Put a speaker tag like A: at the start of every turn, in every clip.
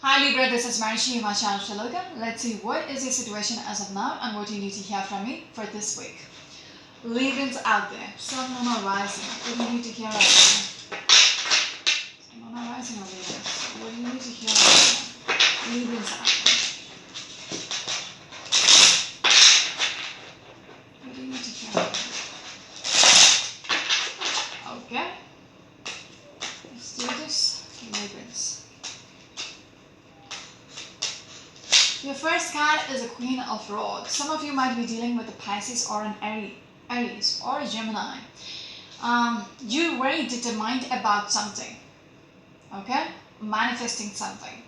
A: Hi Libra, this is Marishi Himachal. Let's see what is your situation as of now and what you need to hear from me for this week. Librans out there, Sun, Moon or Rising, what do you need to hear right now? Sun, Moon or Rising or Librans, what do you need to hear right now? Librans out there. What do you need to hear right now? Okay, let's do this. Librans. Your first card is a Queen of Rods. Some of you might be dealing with a Pisces or an Aries or a Gemini. You're very determined about something, okay? Manifesting something.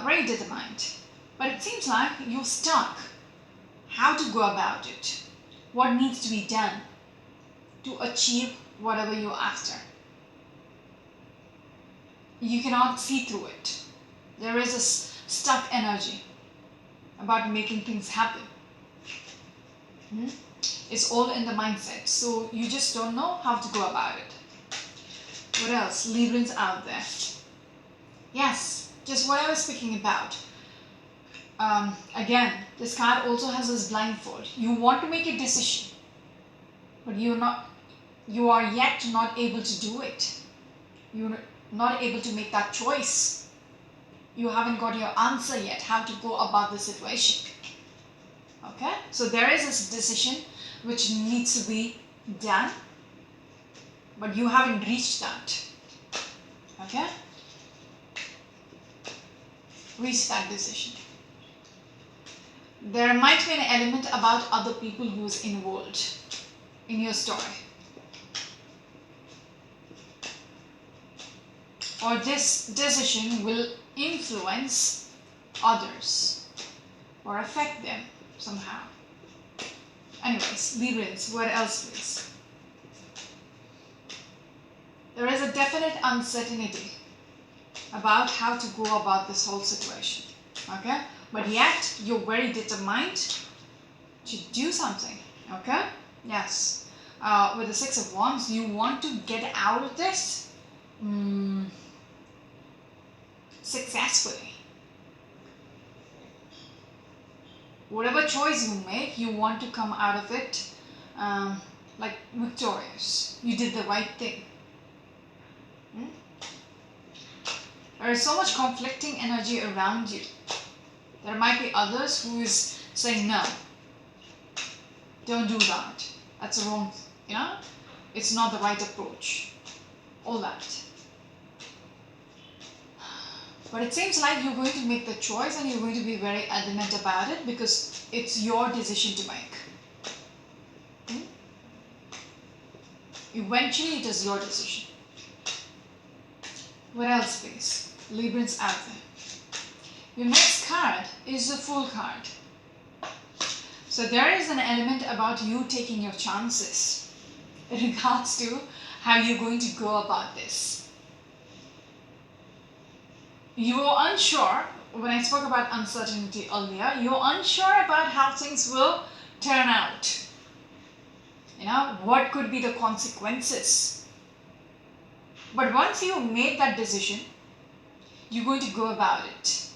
A: Very determined. But it seems like you're stuck. How to go about it? What needs to be done to achieve whatever you're after? You cannot see through it. There is a stuck energy about making things happen. It's all in the mindset, so you just don't know how to go about it. What else? Librans out there. Yes, just what I was speaking about. Again, this card also has this blindfold. You want to make a decision, but you are yet not able to do it. You're not able to make that choice. You haven't got your answer yet how to go about the situation. Okay, so there is this decision which needs to be done, but you haven't reached that. Okay, reach that decision. There might be an element about other people who's involved in your story, or this decision will influence others or affect them somehow. Anyways, Librans, what else please? There is a definite uncertainty about how to go about this whole situation, okay? But yet, you're very determined to do something, okay? Yes. With the Six of Wands, you want to get out of this successfully. Whatever choice you make, you want to come out of it like victorious. You did the right thing. There is so much conflicting energy around you. There might be others who is saying no, don't do that. That's the wrong, it's not the right approach. All that. But it seems like you're going to make the choice and you're going to be very adamant about it because it's your decision to make. Eventually, it is your decision. What else, please? Librans out there. Your next card is the Fool card. So there is an element about you taking your chances in regards to how you're going to go about this. You're unsure, when I spoke about uncertainty earlier, you're unsure about how things will turn out. What could be the consequences? But once you made that decision, you're going to go about it.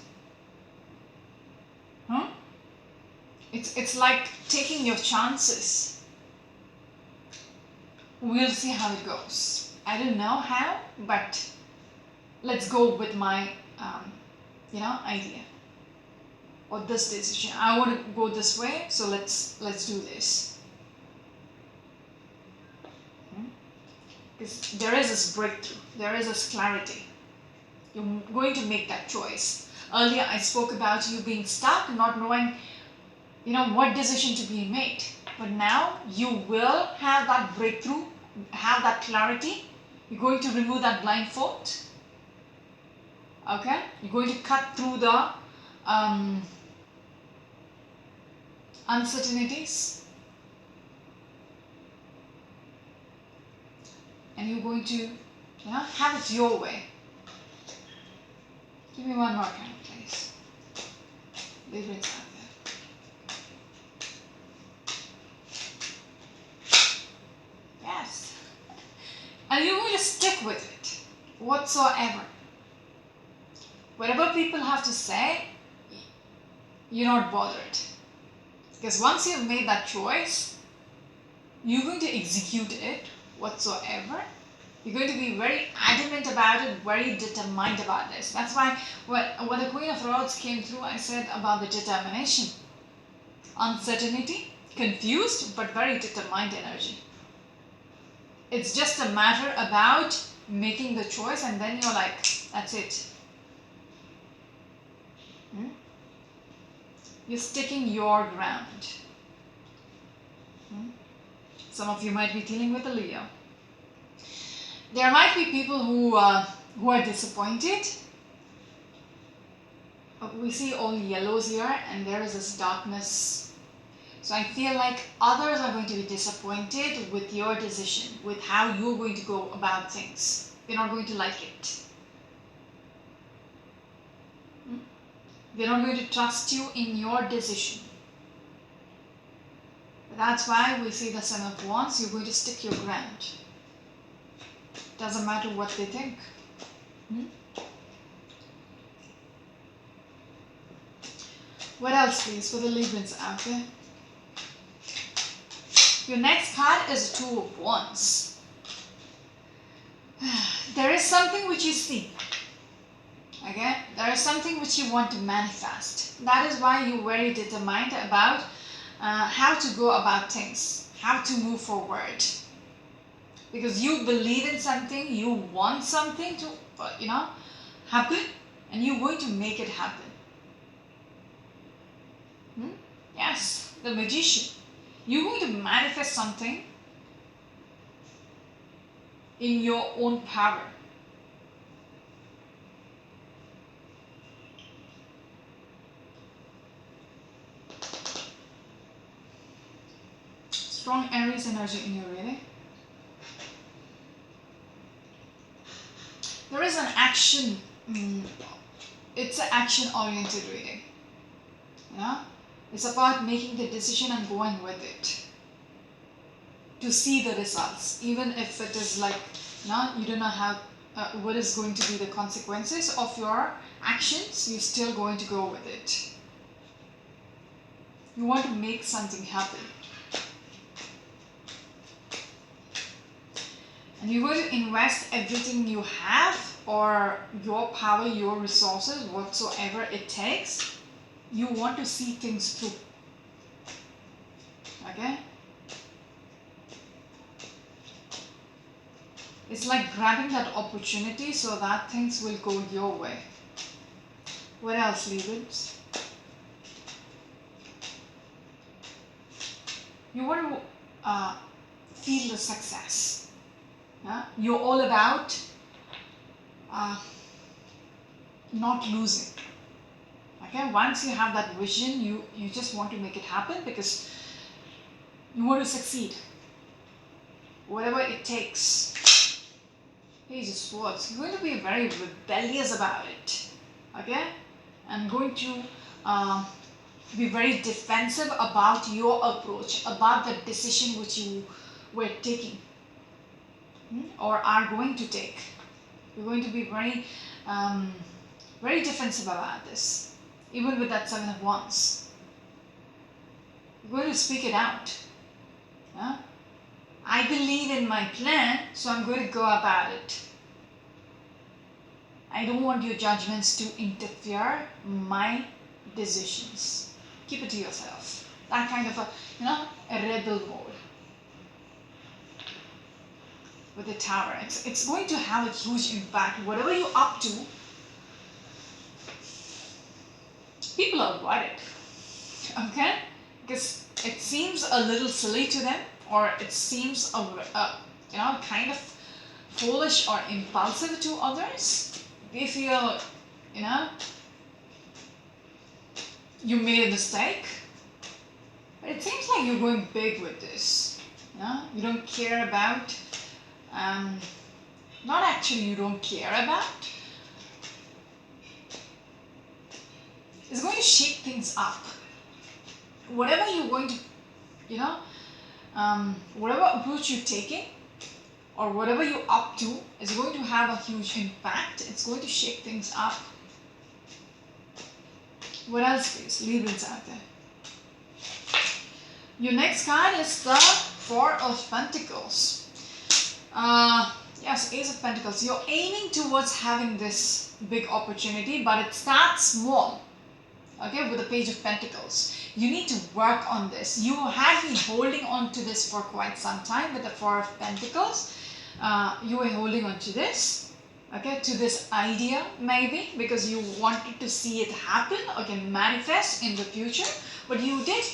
A: It's like taking your chances. We'll see how it goes. I don't know how, but let's go with my idea or this decision. I want to go this way, so let's do this. Because there is this breakthrough, there is this clarity. You're going to make that choice. Earlier I spoke about you being stuck, not knowing what decision to be made. But now you will have that breakthrough, have that clarity. You're going to remove that blindfold. Okay, you're going to cut through the uncertainties, and you're going to have it your way. Give me one more card, please. Leave it out there. Yes, and you're going to stick with it whatsoever. Whatever people have to say, you're not bothered. Because once you've made that choice, you're going to execute it whatsoever. You're going to be very adamant about it, very determined about this. That's why when the Queen of Rods came through, I said about the determination. Uncertainty, confused, but very determined energy. It's just a matter about making the choice, and then you're like, that's it. You're sticking your ground. Some of you might be dealing with a Leo. There might be people who are disappointed. We see all yellows here, and there is this darkness. So I feel like others are going to be disappointed with your decision, with how you're going to go about things. They're not going to like it. They're not going to trust you in your decision. That's why we see the Seven of Wands. You're going to stick your ground. Doesn't matter what they think. What else, please, for the Librans out there? Your next card is Two of Wands. There is something which you see. Okay? There is something which you want to manifest. That is why you're very determined about how to go about things, how to move forward. Because you believe in something, you want something to, happen, and you're going to make it happen. Yes, the Magician. You're going to manifest something in your own power. Strong Aries energy in your reading. There is an action. It's an action-oriented reading. It's about making the decision and going with it to see the results, even if it is like, you don't know how what is going to be the consequences of your actions. You're still going to go with it. You want to make something happen, and you're going to invest everything you have, or your power, your resources, whatsoever it takes. You want to see things through. Okay? It's like grabbing that opportunity so that things will go your way. What else, Librans? You want to feel the success. You're all about not losing. Okay, once you have that vision, you just want to make it happen because you want to succeed. Whatever it takes. Page of Swords. You're going to be very rebellious about it. Okay? And going to be very defensive about your approach, about the decision which you were taking or are going to take. You're going to be very, very defensive about this. Even with that Seven of Wands. You're going to speak it out. I believe in my plan, so I'm going to go about it. I don't want your judgments to interfere my decisions. Keep it to yourself. That kind of a rebel mode. With the Tower, it's going to have a huge impact. Whatever you're up to, people are worried. Okay? Because it seems a little silly to them, or it seems kind of foolish or impulsive to others. They feel, you made a mistake. But it seems like you're going big with this. You don't care about, not actually you don't care about. It's going to shake things up. Whatever you're going to, whatever approach you're taking, or whatever you're up to, is going to have a huge impact. It's going to shake things up. What else, please? Librans out there. Your next card is the Four of Pentacles. Yes, Ace of Pentacles. You're aiming towards having this big opportunity, but it starts small. Okay, with the Page of Pentacles. You need to work on this. You have been holding on to this for quite some time with the Four of Pentacles. You were holding on to this, okay, to this idea maybe, because you wanted to see it happen, okay, manifest in the future, but you did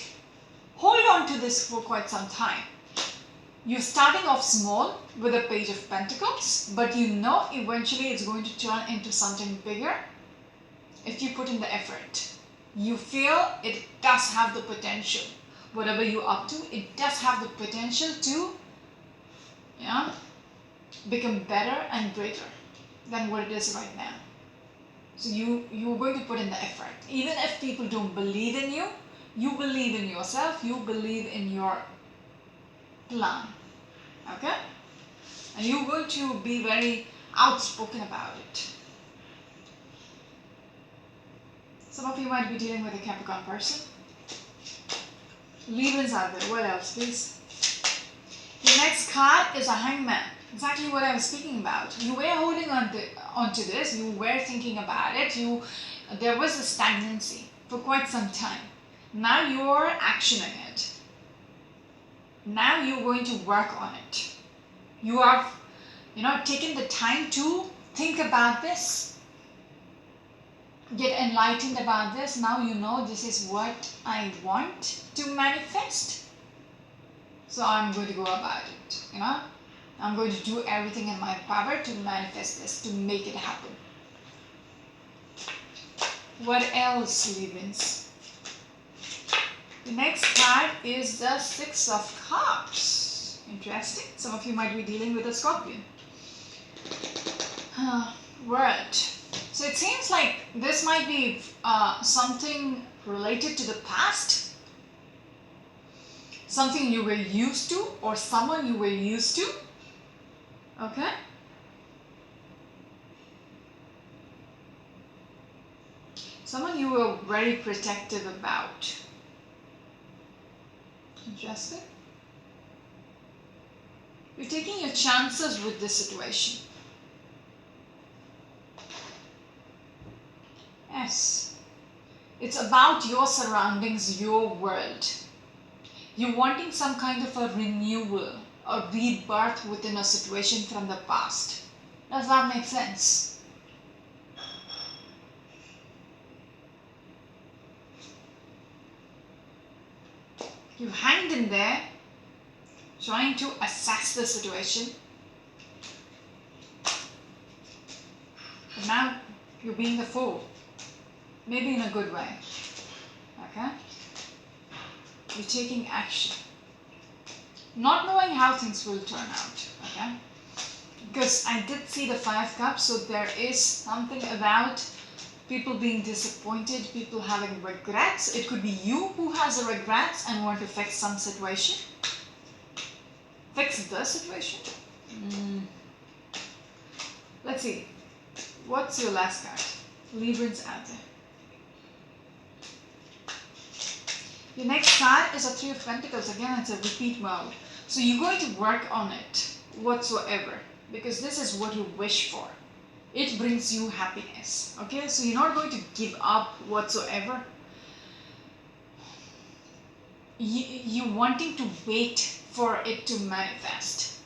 A: hold on to this for quite some time. You're starting off small with a Page of Pentacles, but you know eventually it's going to turn into something bigger if you put in the effort. You feel it does have the potential. Whatever you're up to, it does have the potential to, yeah, become better and greater than what it is right now. So you're going to put in the effort. Even if people don't believe in you, you believe in yourself, you believe in your plan. Okay? And you're going to be very outspoken about it. Some of you might be dealing with a Capricorn person. Librans out there. What else, please? The next card is a Hangman. Exactly what I was speaking about. You were holding on to this. You were thinking about it. There was a stagnancy for quite some time. Now you're actioning it. Now you're going to work on it. You have, taken the time to think about this. Get enlightened about this. Now you know this is what I want to manifest. So I'm going to go about it, I'm going to do everything in my power to manifest this, to make it happen. What else, Librans? The next card is the Six of Cups. Interesting. Some of you might be dealing with a Scorpion. Word. So it seems like this might be something related to the past. Something you were used to, or someone you were used to. Okay? Someone you were very protective about. Interesting. You're taking your chances with this situation. Yes. It's about your surroundings, your world. You're wanting some kind of a renewal or rebirth within a situation from the past. Does that make sense? You hanged in there, trying to assess the situation. But now you're being the fool. Maybe in a good way. Okay? You're taking action. Not knowing how things will turn out. Okay? Because I did see the Five Cups, so there is something about people being disappointed, people having regrets. It could be you who has a regrets and want to fix some situation. Fix the situation. Let's see. What's your last card? Librans out there. Your next card is a Three of Pentacles. Again, it's a repeat mode. So you're going to work on it whatsoever, because this is what you wish for. It brings you happiness. Okay, so you're not going to give up whatsoever. You're wanting to wait for it to manifest.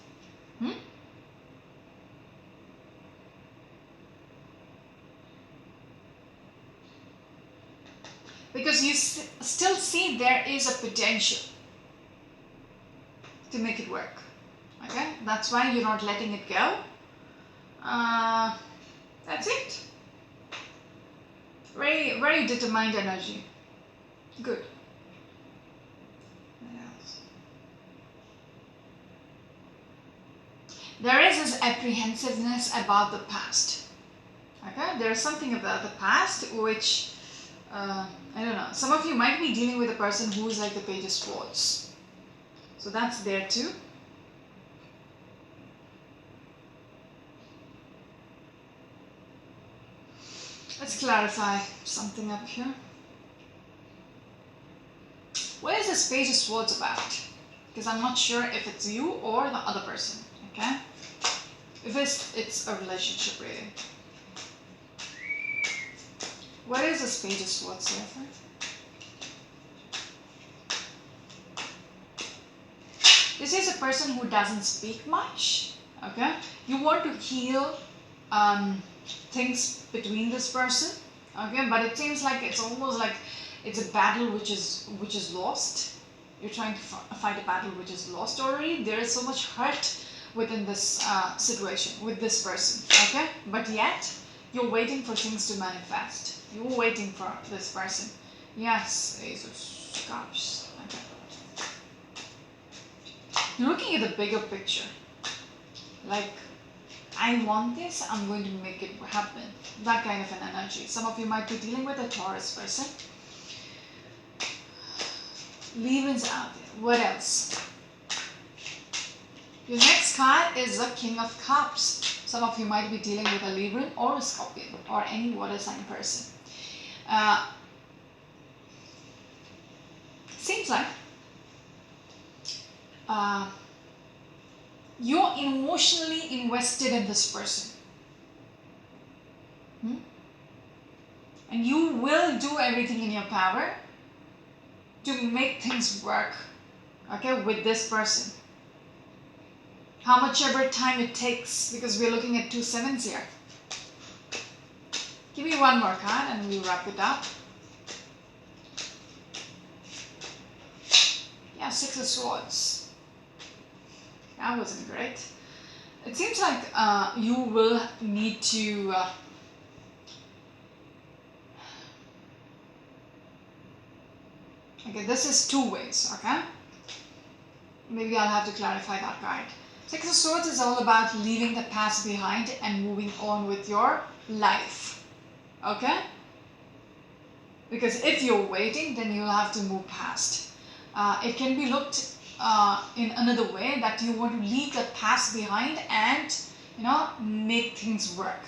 A: Because you still see there is a potential to make it work. Okay, that's why you're not letting it go. That's it. Very, very determined energy. Good. What else? There is this apprehensiveness about the past. Okay, there's something about the past which I don't know. Some of you might be dealing with a person who is like the Page of Swords. So that's there too. Let's clarify something up here. What is this Page of Swords about? Because I'm not sure if it's you or the other person, okay? If it's a relationship reading. What is this Page of Swords here for? This is a person who doesn't speak much, okay? You want to heal things between this person, okay? But it seems like it's almost like it's a battle which is lost. You're trying to fight a battle which is lost already. There is so much hurt within this situation with this person, okay? But yet you're waiting for things to manifest. You're waiting for this person. Yes, Ace of Cups. Okay. You're looking at the bigger picture. Like, I want this, I'm going to make it happen. That kind of an energy. Some of you might be dealing with a Taurus person. Leavings out there. What else? Your next card is the King of Cups. Some of you might be dealing with a Libra or a Scorpion or any water sign person. Seems like you're emotionally invested in this person. And you will do everything in your power to make things work, okay, with this person. How much ever time it takes, because we're looking at 2 sevens here. Give me one more card and we'll wrap it up. Yeah, 6 of Swords. That wasn't great. It seems like you will need to okay, this is 2 ways, okay? Maybe I'll have to clarify that card. 6 of Swords is all about leaving the past behind and moving on with your life, okay? Because if you're waiting, then you'll have to move past. It can be looked in another way, that you want to leave the past behind and, you know, make things work.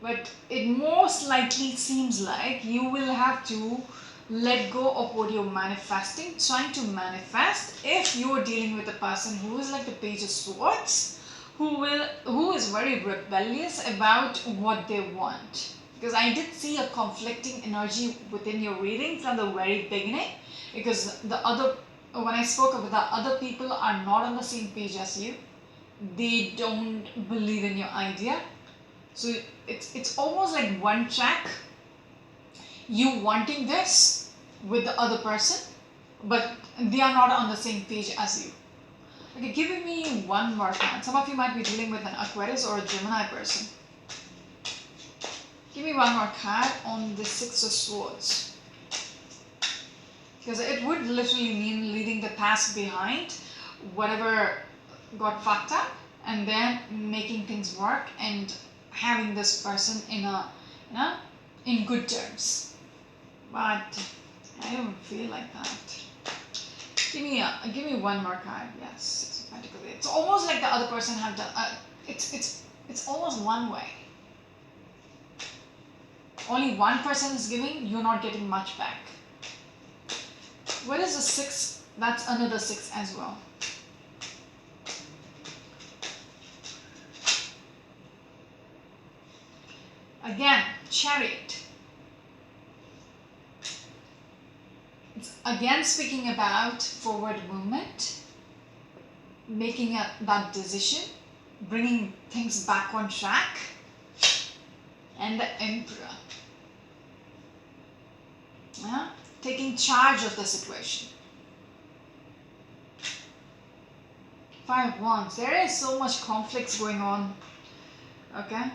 A: But it most likely seems like you will have to let go of what you're manifesting, trying to manifest, if you're dealing with a person who is like the Page of Swords, who is very rebellious about what they want. Because I did see a conflicting energy within your reading from the very beginning, because when I spoke about the other people are not on the same page as you. They don't believe in your idea. So it's almost like one track, you wanting this with the other person, but they are not on the same page as you. Okay, give me one more card. Some of you might be dealing with an Aquarius or a Gemini person. Give me one more card on the 6 of Swords. Because it would literally mean leaving the past behind, whatever got fucked up, and then making things work and having this person in good terms. But I don't feel like that. Give me one more card. Yes, 6 of Pentacles. It's almost like the other person have done. It's almost one way. Only one person is giving. You're not getting much back. What is the 6? That's another 6 as well. Again, Chariot. It's again speaking about forward movement, making that decision, bringing things back on track, and the Emperor. Yeah? Taking charge of the situation. 5 of Wands. There is so much conflicts going on, okay,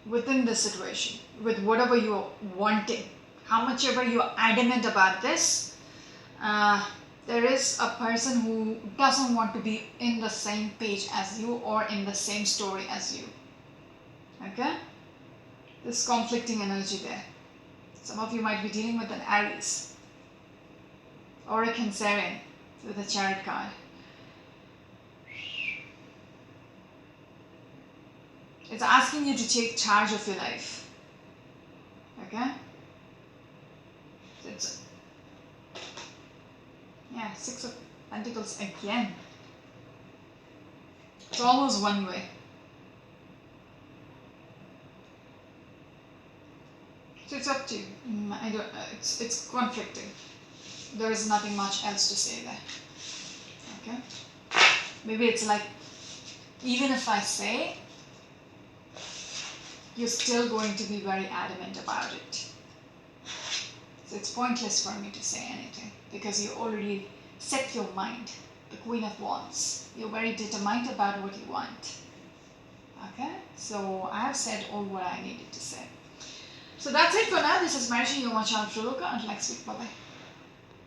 A: within the situation, with whatever you're wanting. How much ever you're adamant about this, there is a person who doesn't want to be in the same page as you or in the same story as you. Okay? This conflicting energy there. Some of you might be dealing with an Aries or a Cancerian with a Chariot card. It's asking you to take charge of your life. Okay? Yeah, Six of Pentacles again. It's almost one way. So it's up to you. I don't. It's conflicting. There is nothing much else to say there. Okay. Maybe it's like, even if I say, you're still going to be very adamant about it. So it's pointless for me to say anything because you already set your mind. The Queen of Wands. You're very determined about what you want. Okay? So I have said all what I needed to say. So that's it for now. This is Margie, your channel Triloka. Until next week. Bye bye.